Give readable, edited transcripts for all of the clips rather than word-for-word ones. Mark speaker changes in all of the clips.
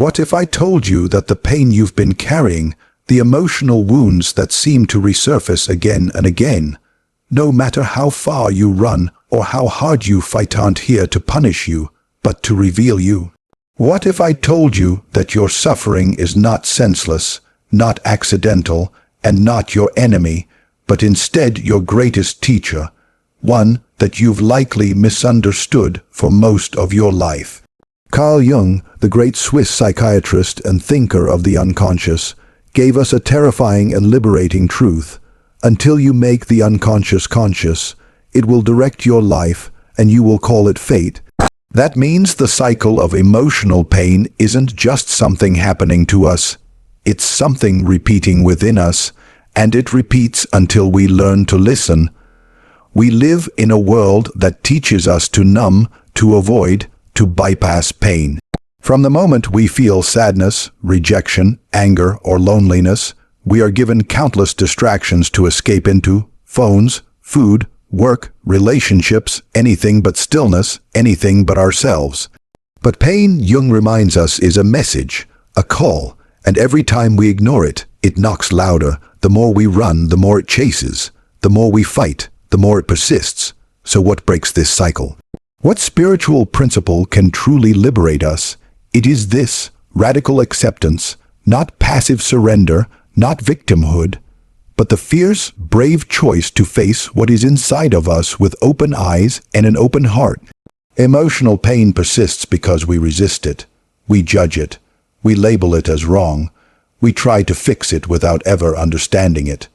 Speaker 1: What if I told you that the pain you've been carrying, the emotional wounds that seem to resurface again and again, no matter how far you run or how hard you fight, aren't here to punish you, but to reveal you? What if I told you that your suffering is not senseless, not accidental, and not your enemy, but instead your greatest teacher, one that you've likely misunderstood for most of your life? Carl Jung, the great Swiss psychiatrist and thinker of the unconscious, gave us a terrifying and liberating truth. Until you make the unconscious conscious, it will direct your life, and you will call it fate. That means the cycle of emotional pain isn't just something happening to us. It's something repeating within us, and it repeats until we learn to listen. We live in a world that teaches us to numb, to avoid, to bypass pain. From the moment we feel sadness, rejection, anger, or loneliness, we are given countless distractions to escape into: phones, food, work, relationships, anything but stillness, anything but ourselves. But pain, Jung reminds us, is a message, a call, and every time we ignore it, it knocks louder. The more we run, the more it chases. The more we fight, the more it persists. So what breaks this cycle? What spiritual principle can truly liberate us? It is this: radical acceptance, not passive surrender, not victimhood, but the fierce, brave choice to face what is inside of us with open eyes and an open heart. Emotional pain persists because we resist it. We judge it. We label it as wrong. We try to fix it without ever understanding it.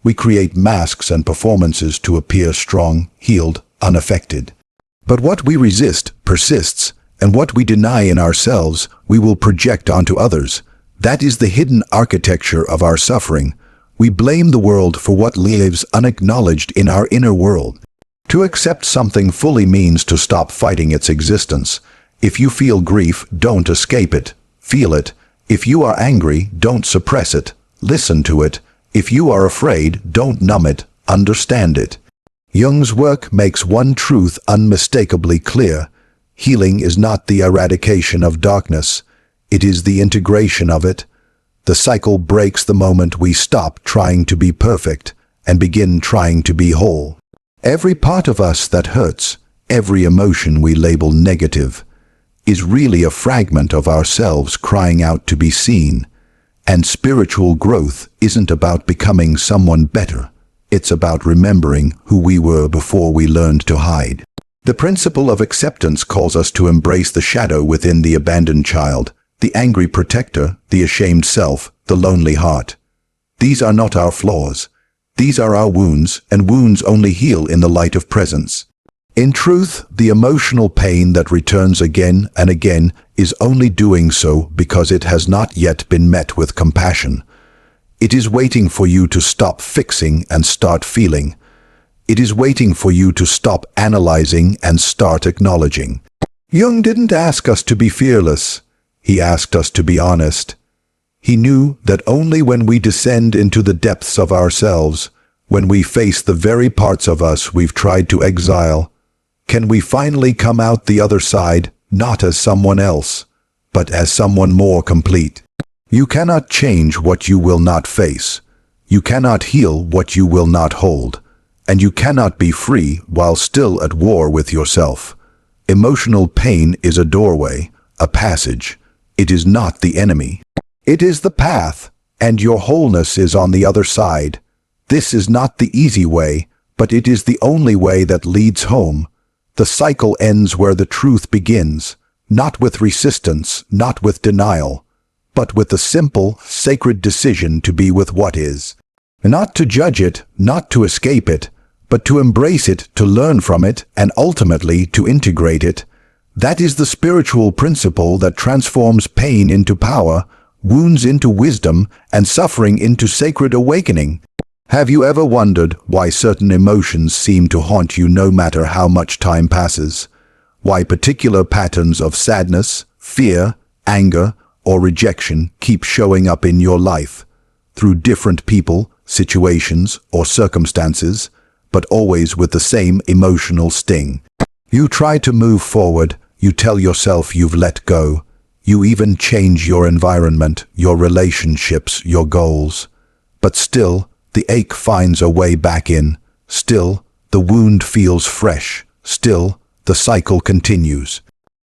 Speaker 1: We create masks and performances to appear strong, healed, unaffected. But what we resist persists, and what we deny in ourselves, we will project onto others. That is the hidden architecture of our suffering. We blame the world for what lives unacknowledged in our inner world. To accept something fully means to stop fighting its existence. If you feel grief, don't escape it. Feel it. If you are angry, don't suppress it. Listen to it. If you are afraid, don't numb it. Understand it. Jung's work makes one truth unmistakably clear. Healing is not the eradication of darkness. It is the integration of it. The cycle breaks the moment we stop trying to be perfect and begin trying to be whole. Every part of us that hurts, every emotion we label negative, is really a fragment of ourselves crying out to be seen. And spiritual growth isn't about becoming someone better. It's about remembering who we were before we learned to hide. The principle of acceptance calls us to embrace the shadow within the abandoned child, the angry protector, the ashamed self, the lonely heart. These are not our flaws. These are our wounds, and wounds only heal in the light of presence. In truth, the emotional pain that returns again and again is only doing so because it has not yet been met with compassion. It is waiting for you to stop fixing and start feeling. It is waiting for you to stop analyzing and start acknowledging. Jung didn't ask us to be fearless. He asked us to be honest. He knew that only when we descend into the depths of ourselves, when we face the very parts of us we've tried to exile, can we finally come out the other side, not as someone else, but as someone more complete. You cannot change what you will not face. You cannot heal what you will not hold. And you cannot be free while still at war with yourself. Emotional pain is a doorway, a passage. It is not the enemy. It is the path, and your wholeness is on the other side. This is not the easy way, but it is the only way that leads home. The cycle ends where the truth begins, not with resistance, not with denial, but with the simple, sacred decision to be with what is. Not to judge it, not to escape it, but to embrace it, to learn from it, and ultimately to integrate it. That is the spiritual principle that transforms pain into power, wounds into wisdom, and suffering into sacred awakening. Have you ever wondered why certain emotions seem to haunt you no matter how much time passes? Why particular patterns of sadness, fear, anger, or rejection keep showing up in your life? Through different people, situations, or circumstances, but always with the same emotional sting. You try to move forward, you tell yourself you've let go. You even change your environment, your relationships, your goals. But still, the ache finds a way back in. Still, the wound feels fresh. Still, the cycle continues.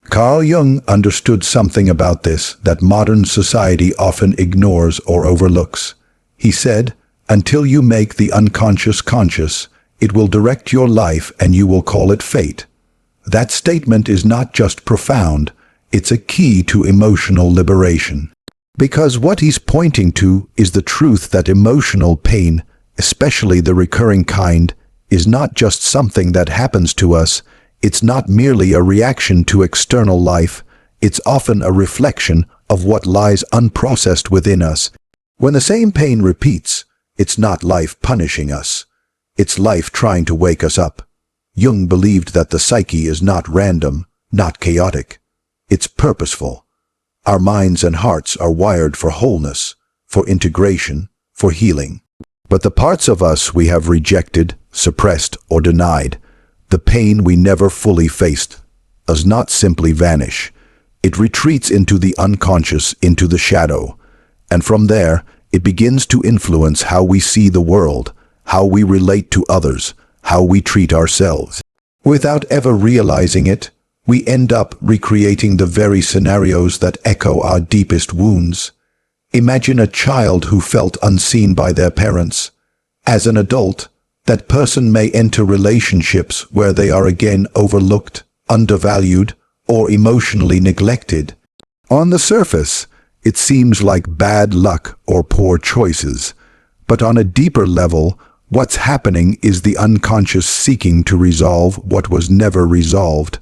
Speaker 1: Carl Jung understood something about this that modern society often ignores or overlooks. He said, "Until you make the unconscious conscious, it will direct your life and you will call it fate." That statement is not just profound, it's a key to emotional liberation. Because what he's pointing to is the truth that emotional pain, especially the recurring kind, is not just something that happens to us. It's not merely a reaction to external life, it's often a reflection of what lies unprocessed within us. When the same pain repeats, it's not life punishing us. It's life trying to wake us up. Jung believed that the psyche is not random, not chaotic. It's purposeful. Our minds and hearts are wired for wholeness, for integration, for healing. But the parts of us we have rejected, suppressed, or denied, the pain we never fully faced, does not simply vanish. It retreats into the unconscious, into the shadow. And from there, it begins to influence how we see the world, how we relate to others, how we treat ourselves. Without ever realizing it, we end up recreating the very scenarios that echo our deepest wounds. Imagine a child who felt unseen by their parents. As an adult, that person may enter relationships where they are again overlooked, undervalued, or emotionally neglected. On the surface, it seems like bad luck or poor choices. But on a deeper level, what's happening is the unconscious seeking to resolve what was never resolved.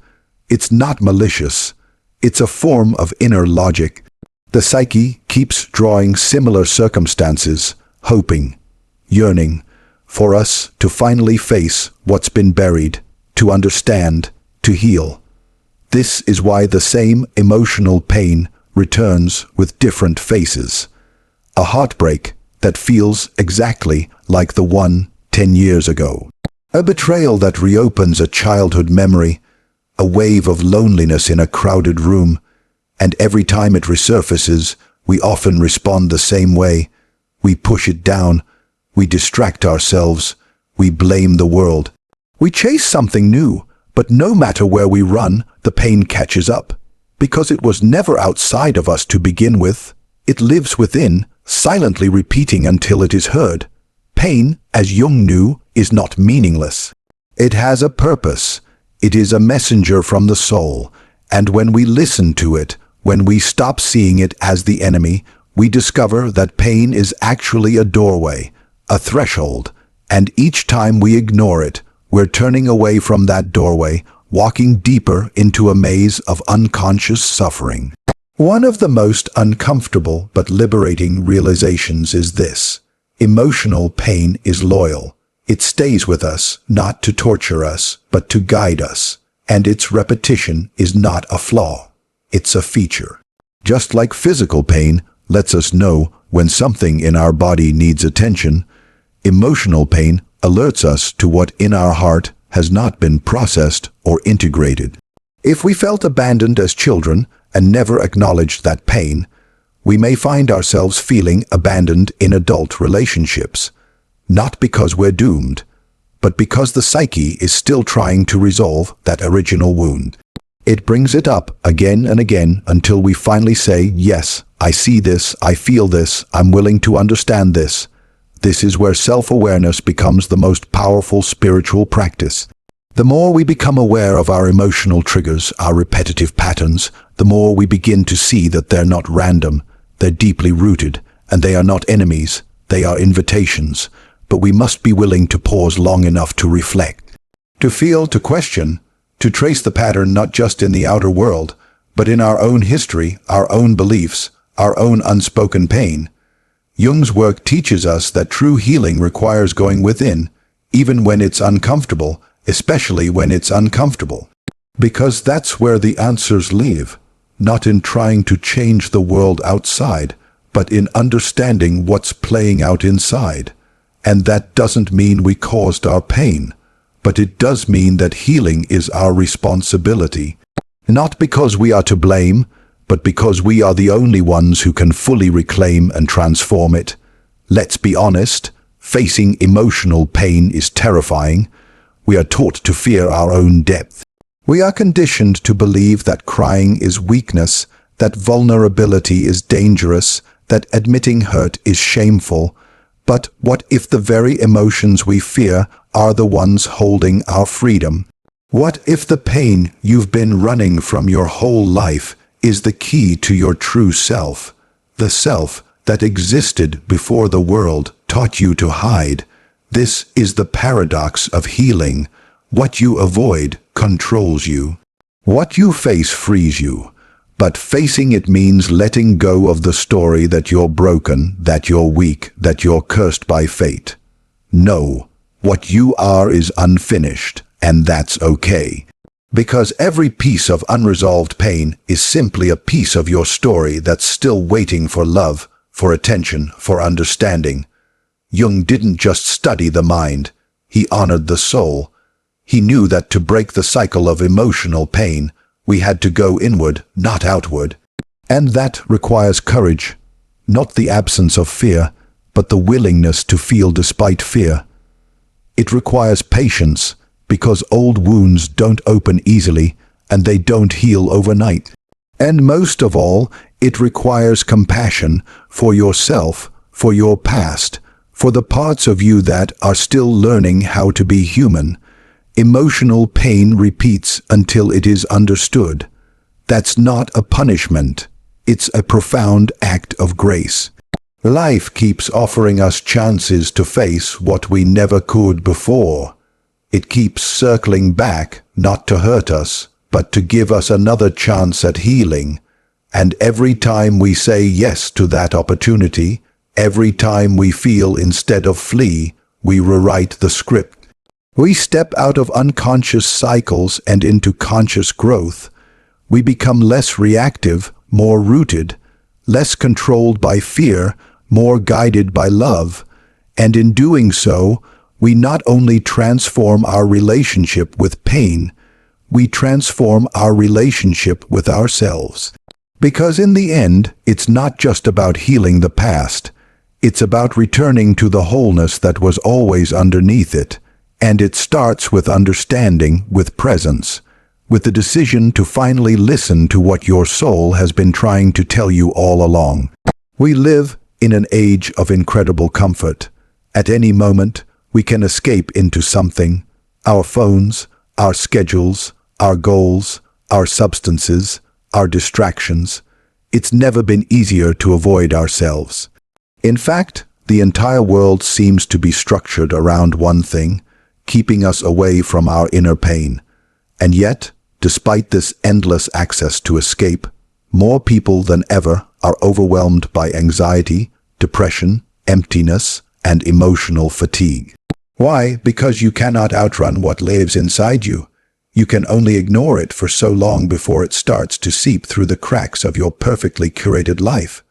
Speaker 1: It's not malicious. It's a form of inner logic. The psyche keeps drawing similar circumstances, hoping, yearning, for us to finally face what's been buried, to understand, to heal. This is why the same emotional pain returns with different faces. A heartbreak that feels exactly like the one 10 years ago. A betrayal that reopens a childhood memory. A wave of loneliness in a crowded room. And every time it resurfaces, we often respond the same way. We push it down. We distract ourselves. We blame the world. We chase something new, but no matter where we run, the pain catches up. Because it was never outside of us to begin with, it lives within, silently repeating until it is heard. Pain, as Jung knew, is not meaningless. It has a purpose. It is a messenger from the soul. And when we listen to it, when we stop seeing it as the enemy, we discover that pain is actually a doorway, a threshold, and each time we ignore it, we're turning away from that doorway, walking deeper into a maze of unconscious suffering. One of the most uncomfortable but liberating realizations is this: emotional pain is loyal. It stays with us, not to torture us, but to guide us. And its repetition is not a flaw. It's a feature. Just like physical pain lets us know when something in our body needs attention, emotional pain alerts us to what in our heart has not been processed or integrated. If we felt abandoned as children and never acknowledged that pain, we may find ourselves feeling abandoned in adult relationships. Not because we're doomed, but because the psyche is still trying to resolve that original wound. It brings it up again and again until we finally say, yes, I see this, I feel this, I'm willing to understand this. This is where self-awareness becomes the most powerful spiritual practice. The more we become aware of our emotional triggers, our repetitive patterns, the more we begin to see that they're not random, they're deeply rooted, and they are not enemies, they are invitations. But we must be willing to pause long enough to reflect, to feel, to question, to trace the pattern not just in the outer world, but in our own history, our own beliefs, our own unspoken pain. Jung's work teaches us that true healing requires going within, even when it's uncomfortable, especially when it's uncomfortable. Because that's where the answers live, not in trying to change the world outside, but in understanding what's playing out inside. And that doesn't mean we caused our pain, but it does mean that healing is our responsibility. Not because we are to blame, but because we are the only ones who can fully reclaim and transform it. Let's be honest, facing emotional pain is terrifying. We are taught to fear our own depth. We are conditioned to believe that crying is weakness, that vulnerability is dangerous, that admitting hurt is shameful. But what if the very emotions we fear are the ones holding our freedom? What if the pain you've been running from your whole life is the key to your true self, the self that existed before the world taught you to hide? This is the paradox of healing. What you avoid controls you. What you face frees you. But facing it means letting go of the story that you're broken, that you're weak, that you're cursed by fate. No, what you are is unfinished, and that's okay. Because every piece of unresolved pain is simply a piece of your story that's still waiting for love, for attention, for understanding. Jung didn't just study the mind, he honored the soul. He knew that to break the cycle of emotional pain, we had to go inward, not outward. And that requires courage, not the absence of fear, but the willingness to feel despite fear. It requires patience, because old wounds don't open easily, and they don't heal overnight. And most of all, it requires compassion for yourself, for your past, for the parts of you that are still learning how to be human. Emotional pain repeats until it is understood. That's not a punishment. It's a profound act of grace. Life keeps offering us chances to face what we never could before. It keeps circling back, not to hurt us, but to give us another chance at healing. And every time we say yes to that opportunity, every time we feel instead of flee, we rewrite the script. We step out of unconscious cycles and into conscious growth. We become less reactive, more rooted, less controlled by fear, more guided by love. And in doing so, we not only transform our relationship with pain, we transform our relationship with ourselves. Because in the end, it's not just about healing the past. It's about returning to the wholeness that was always underneath it. And it starts with understanding, with presence, with the decision to finally listen to what your soul has been trying to tell you all along. We live in an age of incredible comfort. At any moment, we can escape into something. Our phones, our schedules, our goals, our substances, our distractions. It's never been easier to avoid ourselves. In fact, the entire world seems to be structured around one thing, keeping us away from our inner pain. And yet, despite this endless access to escape, more people than ever are overwhelmed by anxiety, depression, emptiness, and emotional fatigue. Why? Because you cannot outrun what lives inside you. You can only ignore it for so long before it starts to seep through the cracks of your perfectly curated life.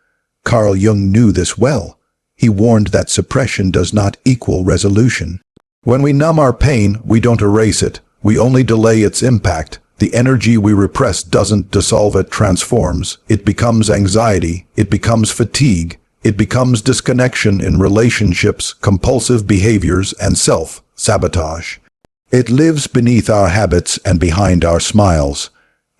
Speaker 1: Carl Jung knew this well. He warned that suppression does not equal resolution. When we numb our pain, we don't erase it. We only delay its impact. The energy we repress doesn't dissolve, it transforms. It becomes anxiety. It becomes fatigue. It becomes disconnection in relationships, compulsive behaviors, and self-sabotage. It lives beneath our habits and behind our smiles.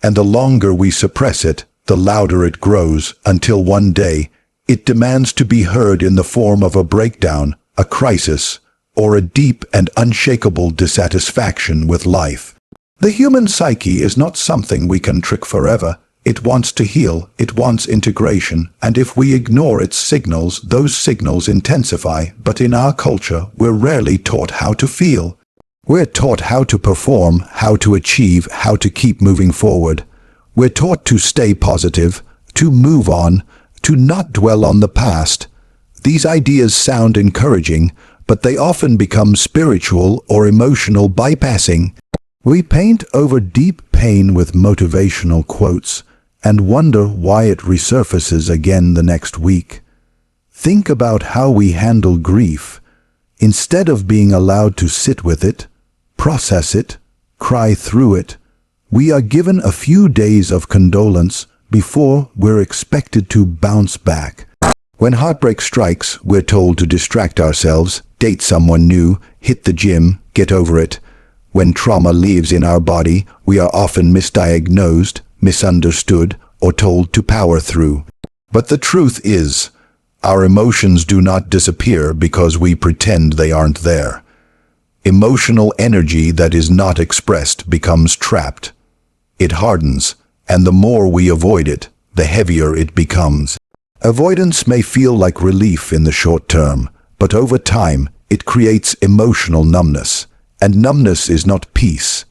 Speaker 1: And the longer we suppress it, the louder it grows, until one day, it demands to be heard in the form of a breakdown, a crisis, or a deep and unshakable dissatisfaction with life. The human psyche is not something we can trick forever. It wants to heal, it wants integration, and if we ignore its signals, those signals intensify. But in our culture, we're rarely taught how to feel. We're taught how to perform, how to achieve, how to keep moving forward. We're taught to stay positive, to move on, to not dwell on the past. These ideas sound encouraging, but they often become spiritual or emotional bypassing. We paint over deep pain with motivational quotes and wonder why it resurfaces again the next week. Think about how we handle grief. Instead of being allowed to sit with it, process it, cry through it, we are given a few days of condolence before we're expected to bounce back. When heartbreak strikes, we're told to distract ourselves, date someone new, hit the gym, get over it. When trauma lives in our body, we are often misdiagnosed, misunderstood, or told to power through. But the truth is, our emotions do not disappear because we pretend they aren't there. Emotional energy that is not expressed becomes trapped. It hardens, and the more we avoid it, the heavier it becomes. Avoidance may feel like relief in the short term, but over time, it creates emotional numbness. And numbness is not peace.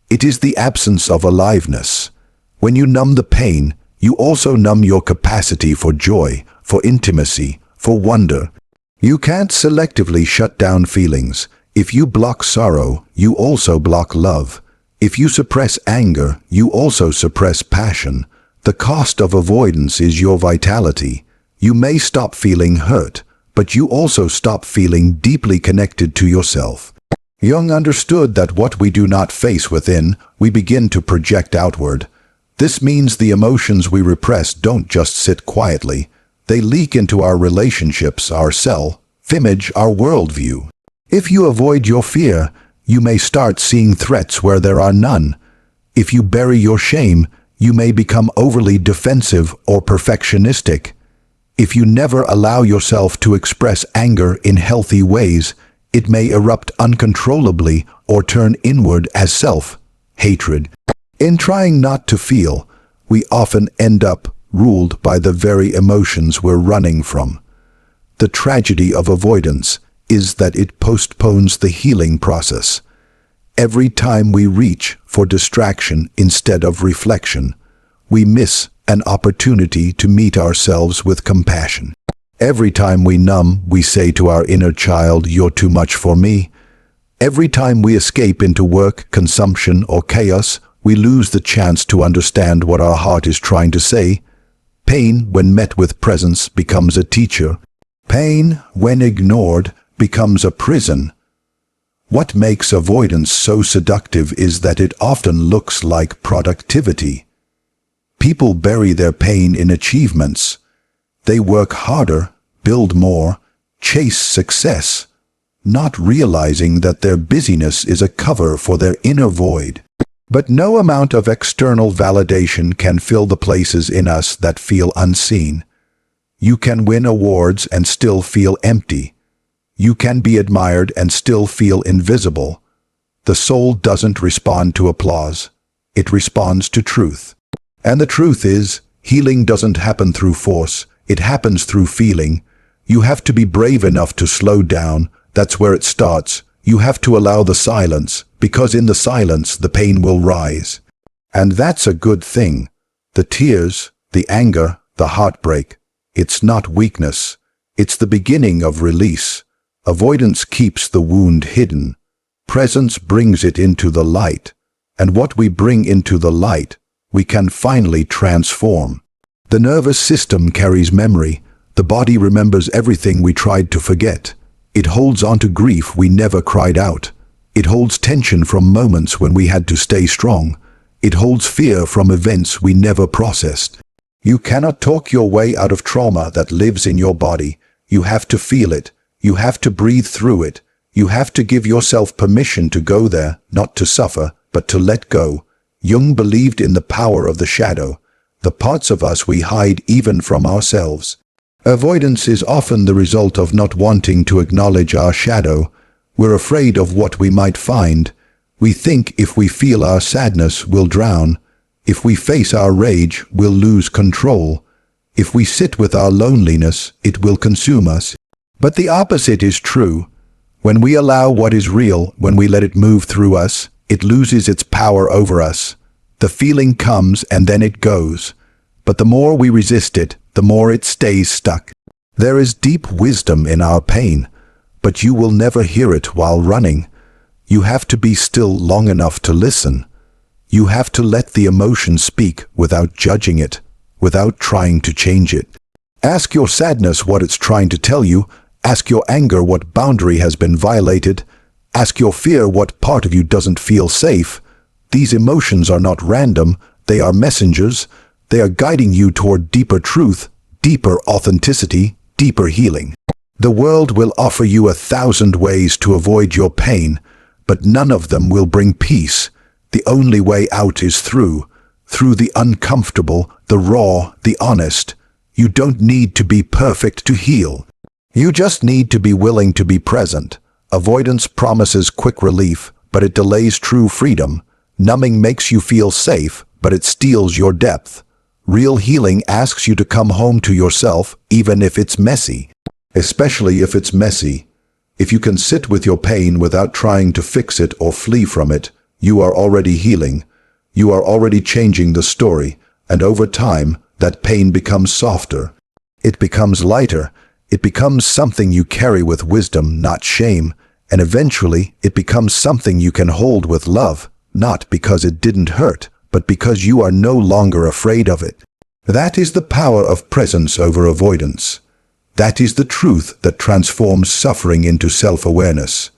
Speaker 1: It is the absence of aliveness. When you numb the pain, you also numb your capacity for joy, for intimacy, for wonder. You can't selectively shut down feelings. If you block sorrow, you also block love. If you suppress anger, you also suppress passion. The cost of avoidance is your vitality. You may stop feeling hurt, but you also stop feeling deeply connected to yourself. Jung understood that what we do not face within, we begin to project outward. This means the emotions we repress don't just sit quietly. They leak into our relationships, our self-image, our worldview. If you avoid your fear, you may start seeing threats where there are none. If you bury your shame, you may become overly defensive or perfectionistic. If you never allow yourself to express anger in healthy ways, it may erupt uncontrollably or turn inward as self-hatred. In trying not to feel, we often end up ruled by the very emotions we're running from. The tragedy of avoidance is that it postpones the healing process. Every time we reach for distraction instead of reflection, we miss an opportunity to meet ourselves with compassion. Every time we numb, we say to our inner child, "You're too much for me." Every time we escape into work, consumption, or chaos, we lose the chance to understand what our heart is trying to say. Pain, when met with presence, becomes a teacher. Pain, when ignored, becomes a prison. What makes avoidance so seductive is that it often looks like productivity. People bury their pain in achievements. They work harder, build more, chase success, not realizing that their busyness is a cover for their inner void. But no amount of external validation can fill the places in us that feel unseen. You can win awards and still feel empty. You can be admired and still feel invisible. The soul doesn't respond to applause. It responds to truth. And the truth is, healing doesn't happen through force. It happens through feeling. You have to be brave enough to slow down. That's where it starts. You have to allow the silence, because in the silence, the pain will rise. And that's a good thing. The tears, the anger, the heartbreak. It's not weakness. It's the beginning of release. Avoidance keeps the wound hidden. Presence brings it into the light. And what we bring into the light, we can finally transform. The nervous system carries memory. The body remembers everything we tried to forget. It holds on to grief we never cried out. It holds tension from moments when we had to stay strong. It holds fear from events we never processed. You cannot talk your way out of trauma that lives in your body. You have to feel it. You have to breathe through it. You have to give yourself permission to go there, not to suffer, but to let go. Jung believed in the power of the shadow, the parts of us we hide even from ourselves. Avoidance is often the result of not wanting to acknowledge our shadow. We're afraid of what we might find. We think if we feel our sadness, we'll drown. If we face our rage, we'll lose control. If we sit with our loneliness, it will consume us. But the opposite is true. When we allow what is real, when we let it move through us, it loses its power over us. The feeling comes and then it goes. But the more we resist it, the more it stays stuck. There is deep wisdom in our pain, but you will never hear it while running. You have to be still long enough to listen. You have to let the emotion speak without judging it, without trying to change it. Ask your sadness what it's trying to tell you. Ask your anger what boundary has been violated. Ask your fear what part of you doesn't feel safe. These emotions are not random. They are messengers. They are guiding you toward deeper truth, deeper authenticity, deeper healing. The world will offer you 1,000 ways to avoid your pain, but none of them will bring peace. The only way out is through the uncomfortable, the raw, the honest. You don't need to be perfect to heal. You just need to be willing to be present. Avoidance promises quick relief, but it delays true freedom. Numbing makes you feel safe, but it steals your depth. Real healing asks you to come home to yourself, even if it's messy. Especially if it's messy. If you can sit with your pain without trying to fix it or flee from it, you are already healing. You are already changing the story, and over time, that pain becomes softer. It becomes lighter. It becomes something you carry with wisdom, not shame, and eventually it becomes something you can hold with love, not because it didn't hurt, but because you are no longer afraid of it. That is the power of presence over avoidance. That is the truth that transforms suffering into self-awareness.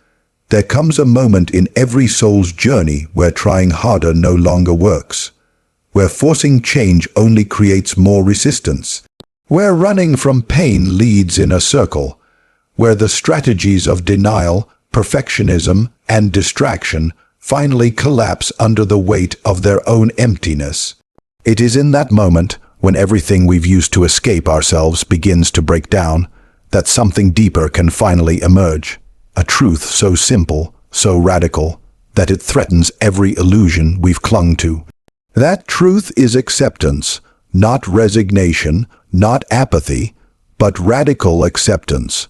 Speaker 1: There comes a moment in every soul's journey where trying harder no longer works, where forcing change only creates more resistance, where running from pain leads in a circle, where the strategies of denial, perfectionism, and distraction finally collapse under the weight of their own emptiness. It is in that moment, when everything we've used to escape ourselves begins to break down, that something deeper can finally emerge. A truth so simple, so radical, that it threatens every illusion we've clung to. That truth is acceptance, not resignation, not apathy, but radical acceptance.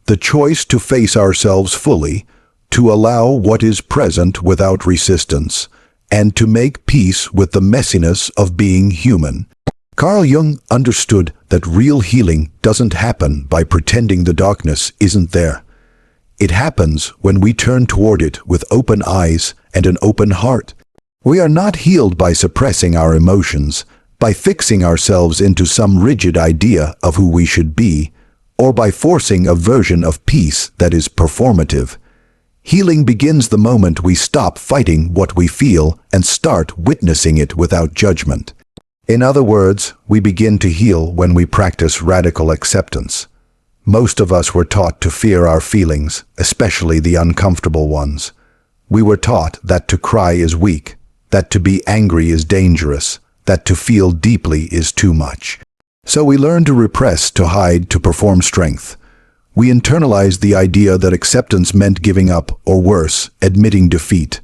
Speaker 1: The choice to face ourselves fully, to allow what is present without resistance, and to make peace with the messiness of being human. Carl Jung understood that real healing doesn't happen by pretending the darkness isn't there. It happens when we turn toward it with open eyes and an open heart. We are not healed by suppressing our emotions, by fixing ourselves into some rigid idea of who we should be, or by forcing a version of peace that is performative. Healing begins the moment we stop fighting what we feel and start witnessing it without judgment. In other words, we begin to heal when we practice radical acceptance. Most of us were taught to fear our feelings, especially the uncomfortable ones. We were taught that to cry is weak, that to be angry is dangerous, that to feel deeply is too much. So we learn to repress, to hide, to perform strength. We internalized the idea that acceptance meant giving up, or worse, admitting defeat.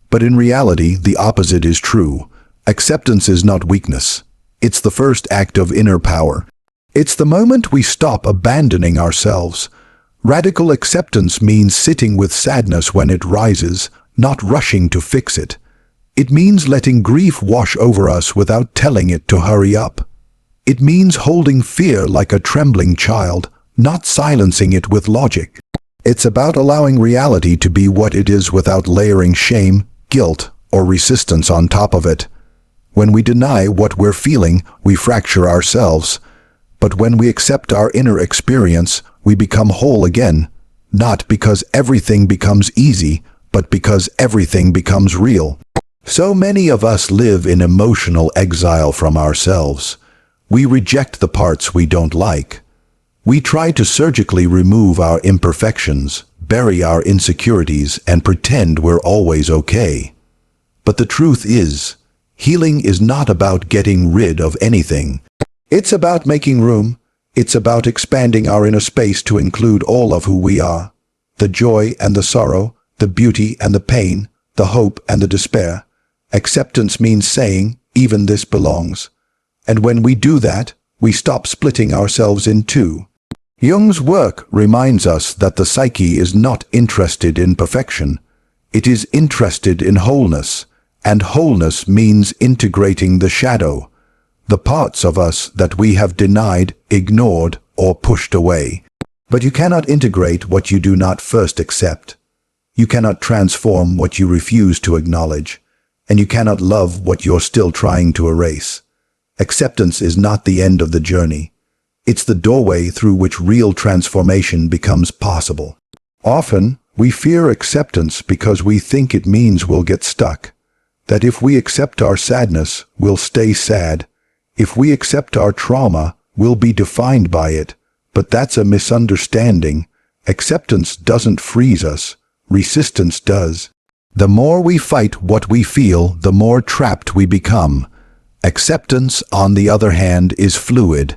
Speaker 1: But in reality, the opposite is true. Acceptance is not weakness. It's the first act of inner power. It's the moment we stop abandoning ourselves. Radical acceptance means sitting with sadness when it rises, not rushing to fix it. It means letting grief wash over us without telling it to hurry up. It means holding fear like a trembling child, not silencing it with logic. It's about allowing reality to be what it is without layering shame, guilt, or resistance on top of it. When we deny what we're feeling, we fracture ourselves. But when we accept our inner experience, we become whole again, not because everything becomes easy, but because everything becomes real. So many of us live in emotional exile from ourselves. We reject the parts we don't like. We try to surgically remove our imperfections, bury our insecurities, and pretend we're always okay. But the truth is, healing is not about getting rid of anything. It's about making room. It's about expanding our inner space to include all of who we are. The joy and the sorrow, the beauty and the pain, the hope and the despair. Acceptance means saying, even this belongs. And when we do that, we stop splitting ourselves in two. Jung's work reminds us that the psyche is not interested in perfection. It is interested in wholeness. And wholeness means integrating the shadow, the parts of us that we have denied, ignored, or pushed away. But you cannot integrate what you do not first accept. You cannot transform what you refuse to acknowledge. And you cannot love what you're still trying to erase. Acceptance is not the end of the journey. It's the doorway through which real transformation becomes possible. Often, we fear acceptance because we think it means we'll get stuck. That if we accept our sadness, we'll stay sad. If we accept our trauma, we'll be defined by it. But that's a misunderstanding. Acceptance doesn't freeze us. Resistance does. The more we fight what we feel, the more trapped we become. Acceptance, on the other hand, is fluid.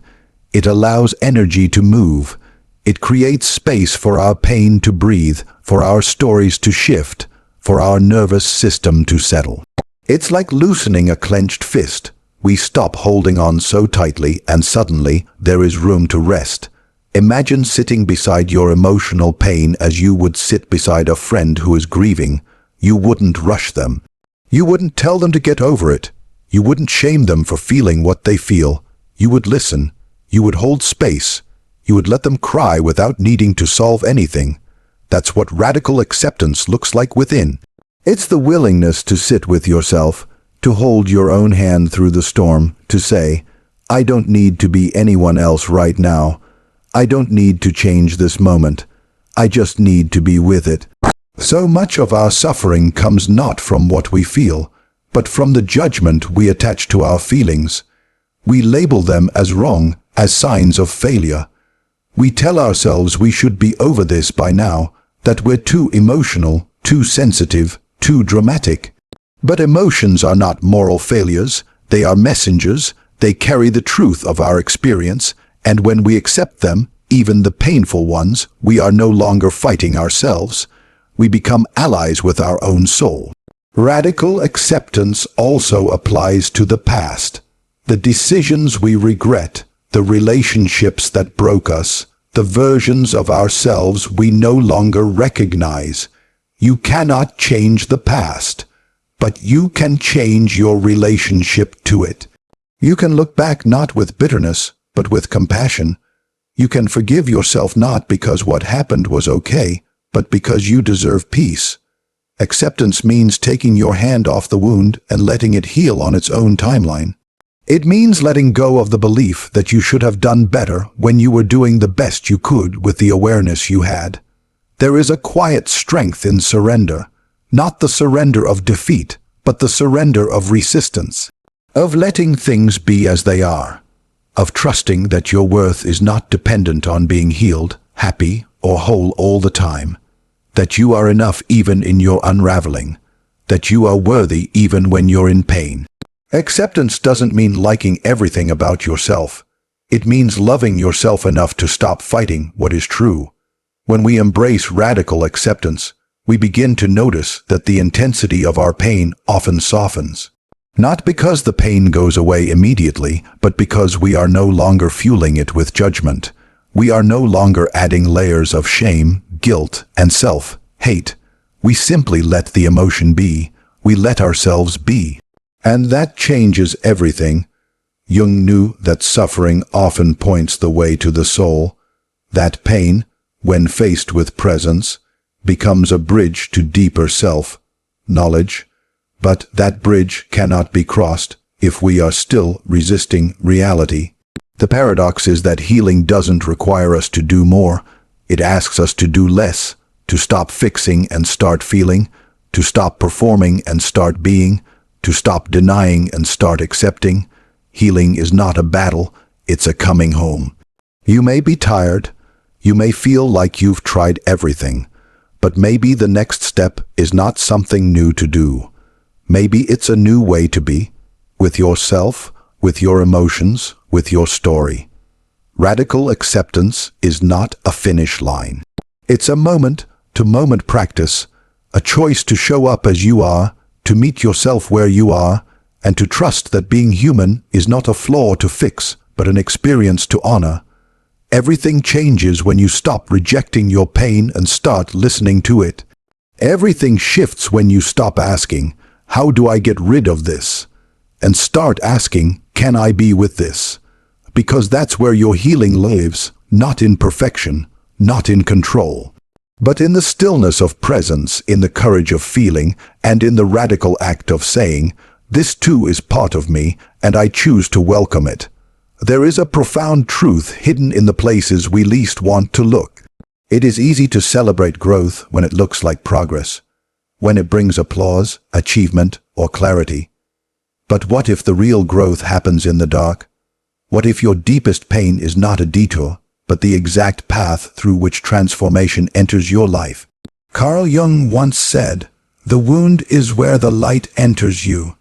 Speaker 1: It allows energy to move. It creates space for our pain to breathe, for our stories to shift, for our nervous system to settle. It's like loosening a clenched fist. We stop holding on so tightly, and suddenly there is room to rest. Imagine sitting beside your emotional pain as you would sit beside a friend who is grieving. You wouldn't rush them. You wouldn't tell them to get over it. You wouldn't shame them for feeling what they feel. You would listen. You would hold space. You would let them cry without needing to solve anything. That's what radical acceptance looks like within. It's the willingness to sit with yourself, to hold your own hand through the storm, to say, I don't need to be anyone else right now. I don't need to change this moment. I just need to be with it. So much of our suffering comes not from what we feel, but from the judgment we attach to our feelings. We label them as wrong, as signs of failure. We tell ourselves we should be over this by now, that we're too emotional, too sensitive, too dramatic. But emotions are not moral failures. They are messengers. They carry the truth of our experience, and when we accept them, even the painful ones, we are no longer fighting ourselves. We become allies with our own soul. Radical acceptance also applies to the past. The decisions we regret, the relationships that broke us, the versions of ourselves we no longer recognize. You cannot change the past, but you can change your relationship to it. You can look back not with bitterness, but with compassion. You can forgive yourself not because what happened was okay, but because you deserve peace. Acceptance means taking your hand off the wound and letting it heal on its own timeline. It means letting go of the belief that you should have done better when you were doing the best you could with the awareness you had. There is a quiet strength in surrender, not the surrender of defeat, but the surrender of resistance, of letting things be as they are, of trusting that your worth is not dependent on being healed, happy, or whole all the time, that you are enough even in your unraveling, that you are worthy even when you're in pain. Acceptance doesn't mean liking everything about yourself. It means loving yourself enough to stop fighting what is true. When we embrace radical acceptance, we begin to notice that the intensity of our pain often softens. Not because the pain goes away immediately, but because we are no longer fueling it with judgment. We are no longer adding layers of shame, guilt, and self-hate. We simply let the emotion be. We let ourselves be. And that changes everything. Jung knew that suffering often points the way to the soul. That pain, when faced with presence, becomes a bridge to deeper self-knowledge. But that bridge cannot be crossed if we are still resisting reality. The paradox is that healing doesn't require us to do more. It asks us to do less, to stop fixing and start feeling, to stop performing and start being, to stop denying and start accepting. Healing is not a battle, it's a coming home. You may be tired, you may feel like you've tried everything, but maybe the next step is not something new to do. Maybe it's a new way to be, with yourself, with your emotions, with your story. Radical acceptance is not a finish line. It's a moment-to-moment practice, a choice to show up as you are, to meet yourself where you are, and to trust that being human is not a flaw to fix, but an experience to honor. Everything changes when you stop rejecting your pain and start listening to it. Everything shifts when you stop asking, how do I get rid of this? And start asking, can I be with this? Because that's where your healing lives, not in perfection, not in control, but in the stillness of presence, in the courage of feeling, and in the radical act of saying, this too is part of me, and I choose to welcome it. There is a profound truth hidden in the places we least want to look. It is easy to celebrate growth when it looks like progress, when it brings applause, achievement, or clarity. But what if the real growth happens in the dark, What if your deepest pain is not a detour, but the exact path through which transformation enters your life? Carl Jung once said, "The wound is where the light enters you."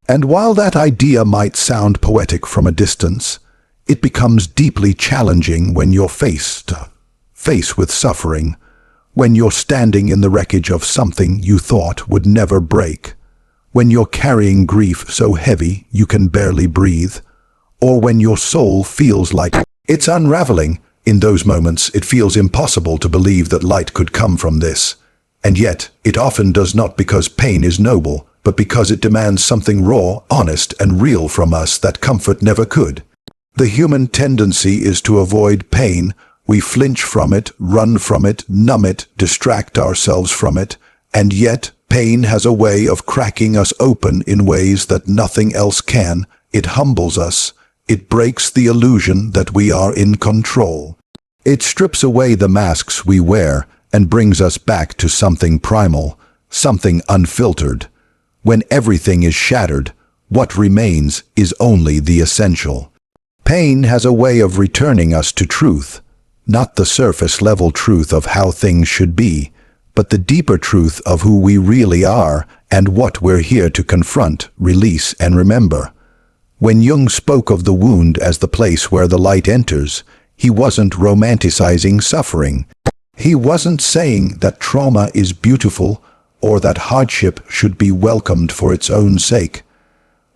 Speaker 1: And while that idea might sound poetic from a distance, it becomes deeply challenging when you're face with suffering, when you're standing in the wreckage of something you thought would never break, when you're carrying grief so heavy you can barely breathe, or when your soul feels like it's unraveling. In those moments, it feels impossible to believe that light could come from this. And yet, it often does not, because pain is noble, but because it demands something raw, honest, and real from us that comfort never could. The human tendency is to avoid pain. We flinch from it, run from it, numb it, distract ourselves from it, and yet pain has a way of cracking us open in ways that nothing else can. It humbles us. It breaks the illusion that we are in control. It strips away the masks we wear and brings us back to something primal, something unfiltered. When everything is shattered, what remains is only the essential. Pain has a way of returning us to truth, not the surface-level truth of how things should be, but the deeper truth of who we really are and what we're here to confront, release, and remember. When Jung spoke of the wound as the place where the light enters, he wasn't romanticizing suffering. He wasn't saying that trauma is beautiful or that hardship should be welcomed for its own sake.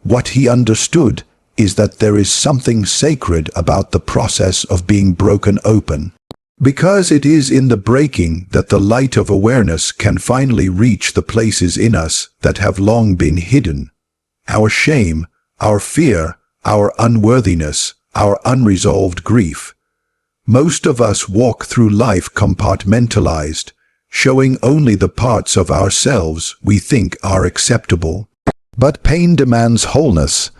Speaker 1: What he understood is that there is something sacred about the process of being broken open, because it is in the breaking that the light of awareness can finally reach the places in us that have long been hidden. Our shame, our fear, our unworthiness, our unresolved grief. Most of us walk through life compartmentalized, showing only the parts of ourselves we think are acceptable. But pain demands wholeness.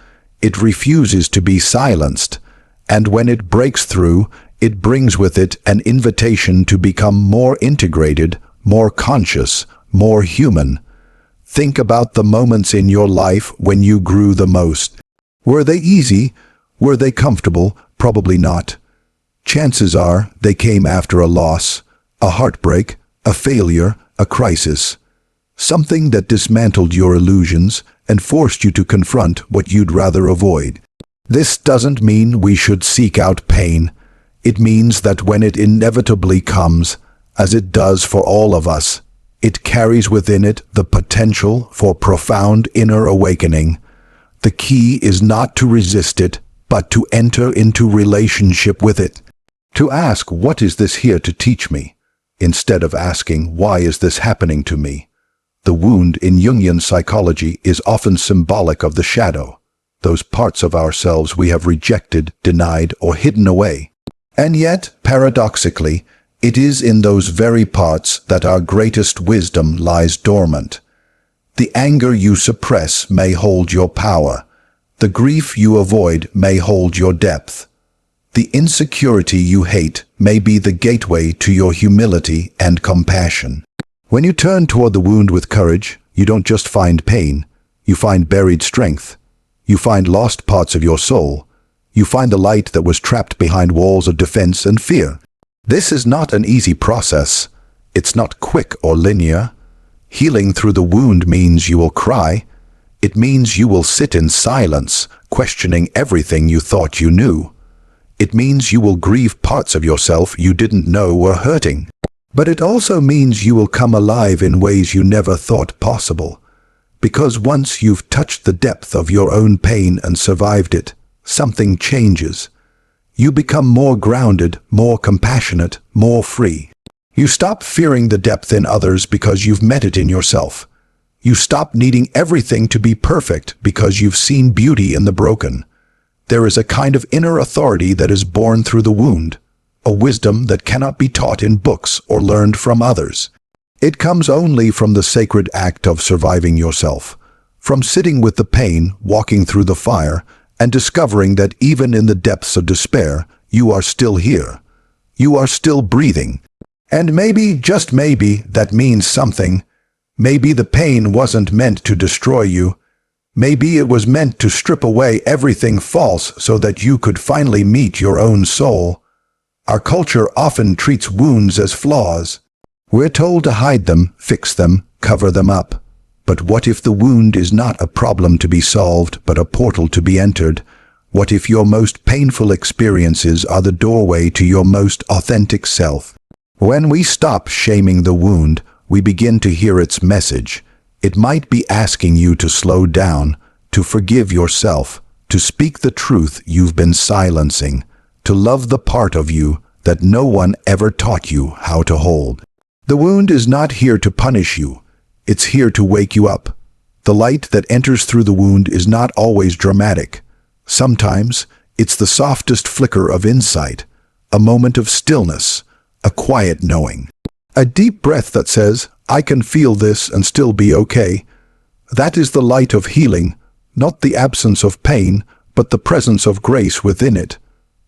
Speaker 1: It refuses to be silenced, and when it breaks through, it brings with it an invitation to become more integrated, more conscious, more human. Think about the moments in your life when you grew the most. Were they easy? Were they comfortable? Probably not. Chances are they came after a loss, a heartbreak, a failure, a crisis. Something that dismantled your illusions and forced you to confront what you'd rather avoid. This doesn't mean we should seek out pain. It means that when it inevitably comes, as it does for all of us, it carries within it the potential for profound inner awakening. The key is not to resist it, but to enter into relationship with it. To ask, what is this here to teach me? Instead of asking, why is this happening to me? The wound in Jungian psychology is often symbolic of the shadow, those parts of ourselves we have rejected, denied, or hidden away. And yet, paradoxically, it is in those very parts that our greatest wisdom lies dormant. The anger you suppress may hold your power. The grief you avoid may hold your depth. The insecurity you hate may be the gateway to your humility and compassion. When you turn toward the wound with courage, you don't just find pain, you find buried strength. You find lost parts of your soul. You find the light that was trapped behind walls of defense and fear. This is not an easy process. It's not quick or linear. Healing through the wound means you will cry. It means you will sit in silence, questioning everything you thought you knew. It means you will grieve parts of yourself you didn't know were hurting. But it also means you will come alive in ways you never thought possible. Because once you've touched the depth of your own pain and survived it, something changes. You become more grounded, more compassionate, more free. You stop fearing the depth in others because you've met it in yourself. You stop needing everything to be perfect because you've seen beauty in the broken. There is a kind of inner authority that is born through the wound, a wisdom that cannot be taught in books or learned from others. It comes only from the sacred act of surviving yourself, from sitting with the pain, walking through the fire, and discovering that even in the depths of despair, you are still here. You are still breathing. And maybe, just maybe, that means something. Maybe the pain wasn't meant to destroy you. Maybe it was meant to strip away everything false so that you could finally meet your own soul. Our culture often treats wounds as flaws. We're told to hide them, fix them, cover them up. But what if the wound is not a problem to be solved, but a portal to be entered? What if your most painful experiences are the doorway to your most authentic self? When we stop shaming the wound, we begin to hear its message. It might be asking you to slow down, to forgive yourself, to speak the truth you've been silencing, to love the part of you that no one ever taught you how to hold. The wound is not here to punish you. It's here to wake you up. The light that enters through the wound is not always dramatic. Sometimes it's the softest flicker of insight, a moment of stillness, a quiet knowing. A deep breath that says, I can feel this and still be okay. That is the light of healing, not the absence of pain, but the presence of grace within it.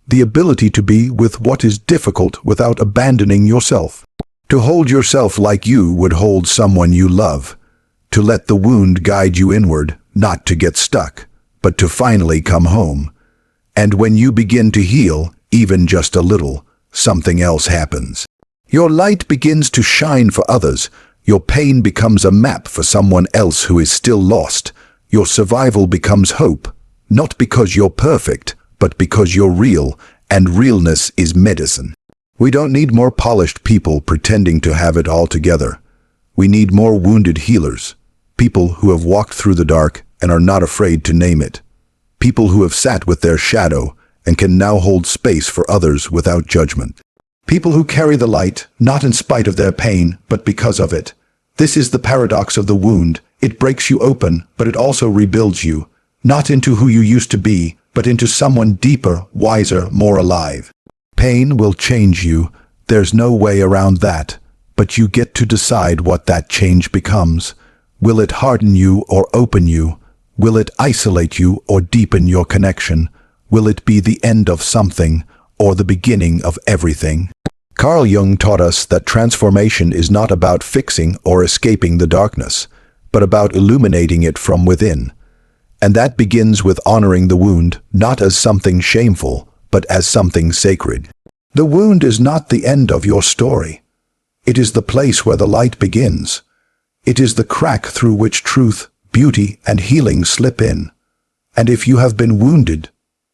Speaker 1: The ability to be with what is difficult without abandoning yourself. To hold yourself like you would hold someone you love. To let the wound guide you inward, not to get stuck, but to finally come home. And when you begin to heal, even just a little, something else happens. Your light begins to shine for others. Your pain becomes a map for someone else who is still lost. Your survival becomes hope, not because you're perfect, but because you're real, and realness is medicine. We don't need more polished people pretending to have it all together. We need more wounded healers, people who have walked through the dark and are not afraid to name it. People who have sat with their shadow and can now hold space for others without judgment. People who carry the light, not in spite of their pain, but because of it. This is the paradox of the wound. It breaks you open, but it also rebuilds you, not into who you used to be, but into someone deeper, wiser, more alive. Pain will change you. There's no way around that. But you get to decide what that change becomes. Will it harden you or open you? Will it isolate you or deepen your connection? Will it be the end of something or the beginning of everything? Carl Jung taught us that transformation is not about fixing or escaping the darkness, but about illuminating it from within. And that begins with honoring the wound, not as something shameful, but as something sacred. The wound is not the end of your story. It is the place where the light begins. It is the crack through which truth, beauty, and healing slip in. And if you have been wounded,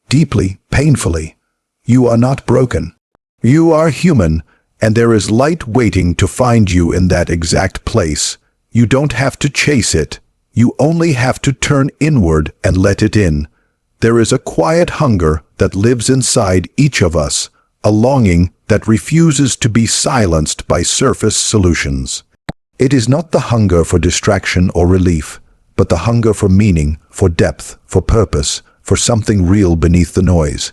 Speaker 1: deeply, painfully, you are not broken. You are human, and there is light waiting to find you in that exact place. You don't have to chase it. You only have to turn inward and let it in. There is a quiet hunger that lives inside each of us, a longing that refuses to be silenced by surface solutions. It is not the hunger for distraction or relief, but the hunger for meaning, for depth, for purpose, for something real beneath the noise.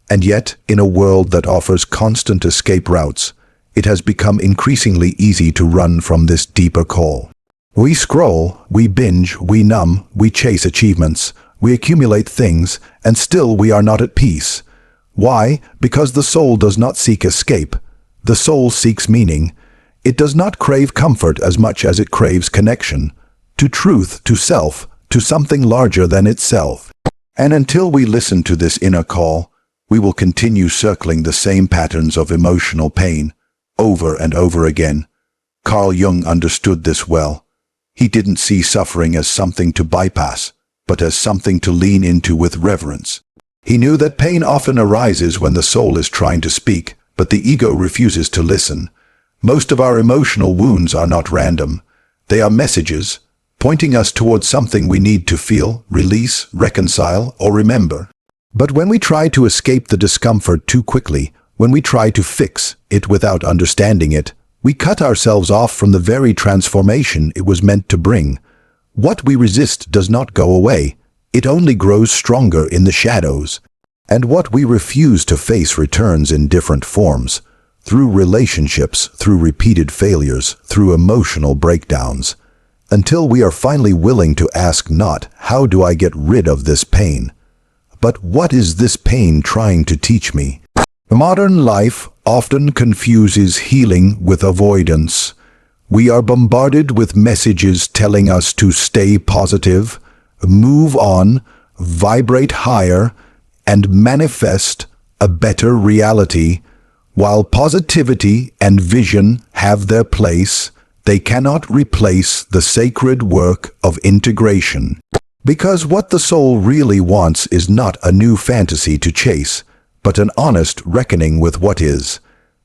Speaker 1: And yet, in a world that offers constant escape routes, it has become increasingly easy to run from this deeper call. We scroll, we binge, we numb, we chase achievements, we accumulate things, and still we are not at peace. Why? Because the soul does not seek escape. The soul seeks meaning. It does not crave comfort as much as it craves connection. To truth, to self, to something larger than itself. And until we listen to this inner call, we will continue circling the same patterns of emotional pain, over and over again. Carl Jung understood this well. He didn't see suffering as something to bypass, but as something to lean into with reverence. He knew that pain often arises when the soul is trying to speak, but the ego refuses to listen. Most of our emotional wounds are not random. They are messages, pointing us towards something we need to feel, release, reconcile, or remember. But when we try to escape the discomfort too quickly, when we try to fix it without understanding it, we cut ourselves off from the very transformation it was meant to bring. What we resist does not go away. It only grows stronger in the shadows. And what we refuse to face returns in different forms, through relationships, through repeated failures, through emotional breakdowns, until we are finally willing to ask not, how do I get rid of this pain? But what is this pain trying to teach me? Modern life often confuses healing with avoidance. We are bombarded with messages telling us to stay positive, move on, vibrate higher, and manifest a better reality. While positivity and vision have their place, they cannot replace the sacred work of integration. Because what the soul really wants is not a new fantasy to chase, but an honest reckoning with what is.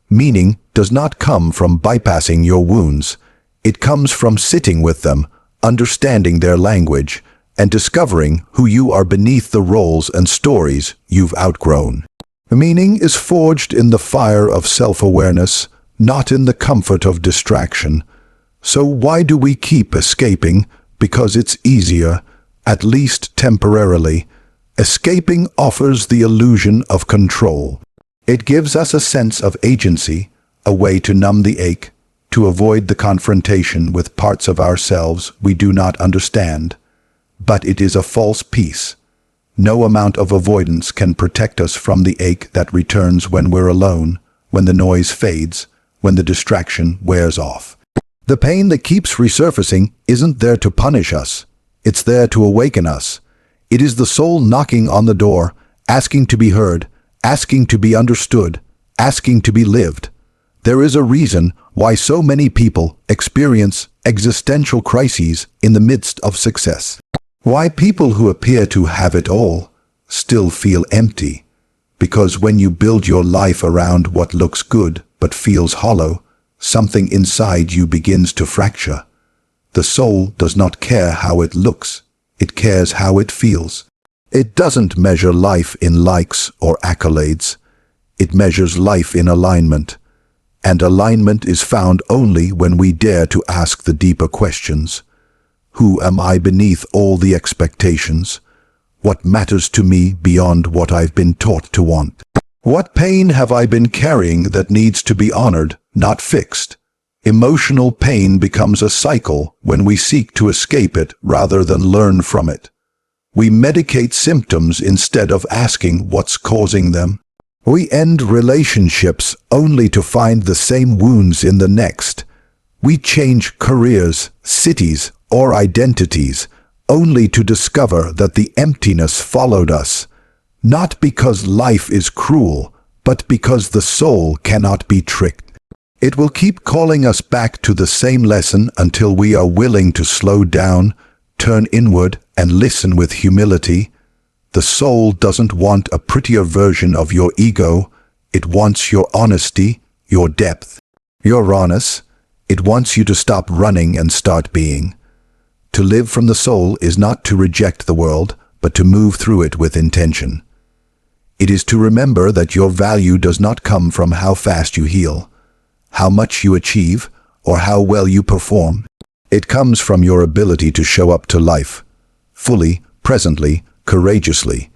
Speaker 1: Meaning does not come from bypassing your wounds. It comes from sitting with them, understanding their language, and discovering who you are beneath the roles and stories you've outgrown. Meaning is forged in the fire of self-awareness, not in the comfort of distraction. So why do we keep escaping? Because it's easier, at least temporarily. Escaping offers the illusion of control. It gives us a sense of agency, a way to numb the ache, to avoid the confrontation with parts of ourselves we do not understand. But it is a false peace. No amount of avoidance can protect us from the ache that returns when we're alone, when the noise fades, when the distraction wears off. The pain that keeps resurfacing isn't there to punish us. It's there to awaken us. It is the soul knocking on the door, asking to be heard, asking to be understood, asking to be lived. There is a reason why so many people experience existential crises in the midst of success. Why people who appear to have it all still feel empty. Because when you build your life around what looks good but feels hollow, something inside you begins to fracture. The soul does not care how it looks. It cares how it feels. It doesn't measure life in likes or accolades. It measures life in alignment. And alignment is found only when we dare to ask the deeper questions. Who am I beneath all the expectations? What matters to me beyond what I've been taught to want? What pain have I been carrying that needs to be honored, not fixed? Emotional pain becomes a cycle when we seek to escape it rather than learn from it. We medicate symptoms instead of asking what's causing them. We end relationships only to find the same wounds in the next. We change careers, cities, or identities only to discover that the emptiness followed us, not because life is cruel, but because the soul cannot be tricked. It will keep calling us back to the same lesson until we are willing to slow down, turn inward, and listen with humility. The soul doesn't want a prettier version of your ego. It wants your honesty, your depth, your rawness. It wants you to stop running and start being. To live from the soul is not to reject the world, but to move through it with intention. It is to remember that your value does not come from how fast you heal, how much you achieve, or how well you perform. It comes from your ability to show up to life, fully, presently, courageously.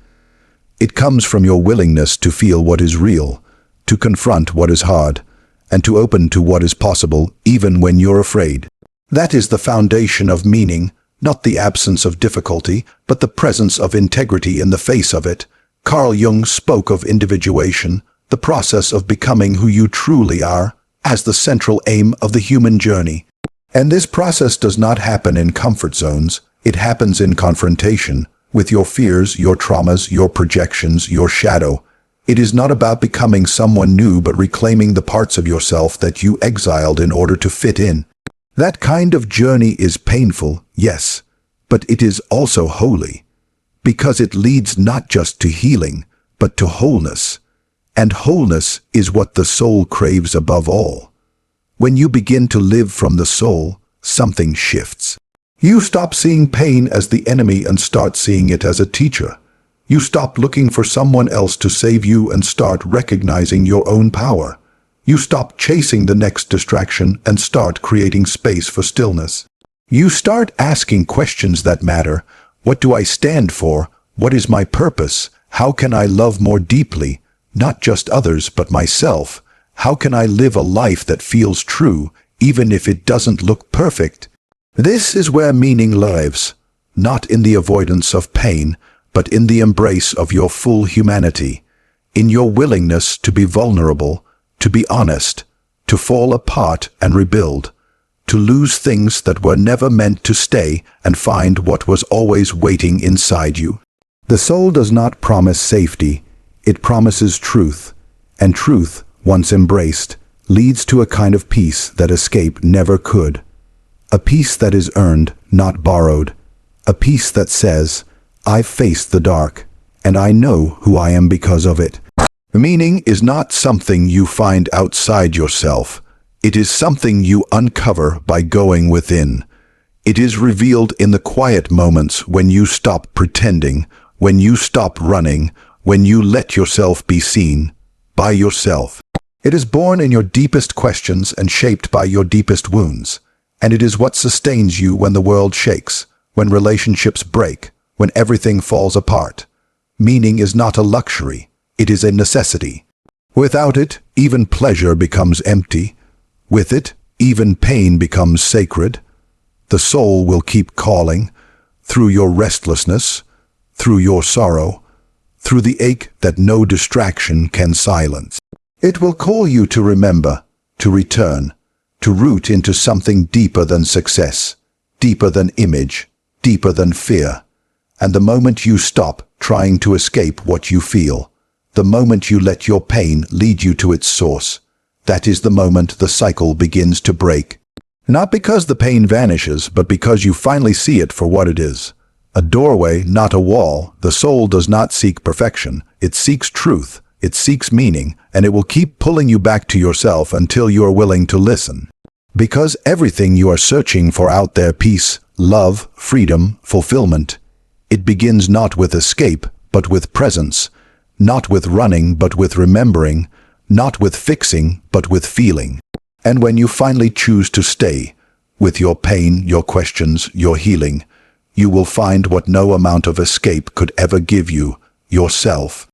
Speaker 1: It comes from your willingness to feel what is real, to confront what is hard, and to open to what is possible even when you're afraid. That is the foundation of meaning, not the absence of difficulty, but the presence of integrity in the face of it. Carl Jung spoke of individuation, the process of becoming who you truly are, as the central aim of the human journey. And this process does not happen in comfort zones. It happens in confrontation with your fears, your traumas, your projections, your shadow. It is not about becoming someone new, but reclaiming the parts of yourself that you exiled in order to fit in. That kind of journey is painful, yes, but it is also holy, because it leads not just to healing, but to wholeness. And wholeness is what the soul craves above all. When you begin to live from the soul, something shifts. You stop seeing pain as the enemy and start seeing it as a teacher. You stop looking for someone else to save you and start recognizing your own power. You stop chasing the next distraction and start creating space for stillness. You start asking questions that matter. What do I stand for? What is my purpose? How can I love more deeply? Not just others, but myself. How can I live a life that feels true, even if it doesn't look perfect? This is where meaning lives, not in the avoidance of pain, but in the embrace of your full humanity, in your willingness to be vulnerable, to be honest, to fall apart and rebuild, to lose things that were never meant to stay and find what was always waiting inside you. The soul does not promise safety, it promises truth, and truth, once embraced, leads to a kind of peace that escape never could. A peace that is earned, not borrowed. A peace that says, I've faced the dark, and I know who I am because of it. Meaning is not something you find outside yourself. It is something you uncover by going within. It is revealed in the quiet moments when you stop pretending, when you stop running, when you let yourself be seen by yourself. It is born in your deepest questions and shaped by your deepest wounds. And it is what sustains you when the world shakes, when relationships break, when everything falls apart. Meaning is not a luxury, it is a necessity. Without it, even pleasure becomes empty. With it, even pain becomes sacred. The soul will keep calling, through your restlessness, through your sorrow, through the ache that no distraction can silence. It will call you to remember, to return, to root into something deeper than success, deeper than image, deeper than fear. And the moment you stop trying to escape what you feel, the moment you let your pain lead you to its source, that is the moment the cycle begins to break. Not because the pain vanishes, but because you finally see it for what it is. A doorway, not a wall. The soul does not seek perfection. It seeks truth. It seeks meaning, and it will keep pulling you back to yourself until you are willing to listen. Because everything you are searching for out there, peace, love, freedom, fulfillment, it begins not with escape, but with presence, not with running, but with remembering, not with fixing, but with feeling. And when you finally choose to stay, with your pain, your questions, your healing, you will find what no amount of escape could ever give you, yourself.